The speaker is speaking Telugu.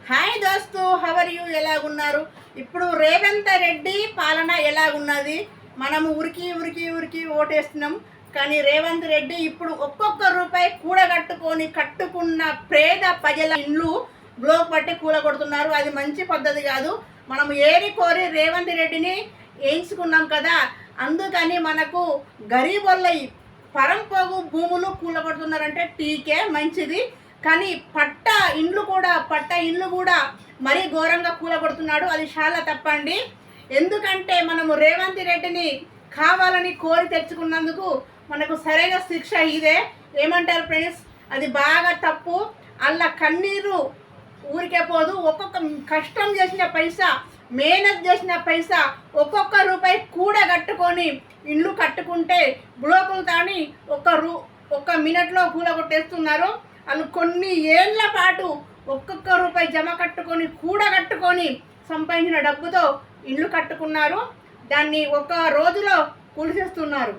హాయ్ దోస్తు, హవర్ యూ, ఎలాగున్నారు? ఇప్పుడు రేవంత్ రెడ్డి పాలన ఎలాగున్నది? మనము ఉరికి ఉరికి ఉరికి ఓటేస్తున్నాం, కానీ రేవంత్ రెడ్డి ఇప్పుడు ఒక్కొక్క రూపాయి కట్టుకున్న పేద ప్రజల ఇండ్లు బ్లోక్ పట్టి కూలగొడుతున్నారు. అది మంచి పద్ధతి కాదు. మనం ఏరి కోరి రేవంత్ రెడ్డిని వేయించుకున్నాం కదా, అందుకని మనకు గరీబోళ్ళ పరంపోగు భూములు కూలగొడుతున్నారంటే టీకే మంచిది. కానీ పట్ట ఇండ్లు కూడా మరీ ఘోరంగా కూలగొడుతున్నాడు. అది చాలా తప్పండి. ఎందుకంటే మనము రేవంత్ రెడ్డిని కావాలని కోరి తెచ్చుకున్నందుకు మనకు సరైన శిక్ష ఇదే. ఏమంటారు ఫ్రెండ్స్? అది బాగా తప్పు. అలా కన్నీరు ఊరికే పోదు. ఒక్కొక్క కష్టం చేసిన పైసా, మేహనత్ చేసిన పైసా, ఒక్కొక్క రూపాయి కూడగట్టుకొని ఇండ్లు కట్టుకుంటే బ్లోకులు తాని ఒక్క మినిట్లో కూలగొట్టేస్తున్నారు. వాళ్ళు కొన్ని ఏళ్ల పాటు ఒక్కొక్క రూపాయి జమ కూడగట్టుకొని సంపాదించిన డబ్బుతో ఇల్లు కట్టుకున్నారు. దాన్ని ఒక రోజులో కూల్చేస్తున్నారు.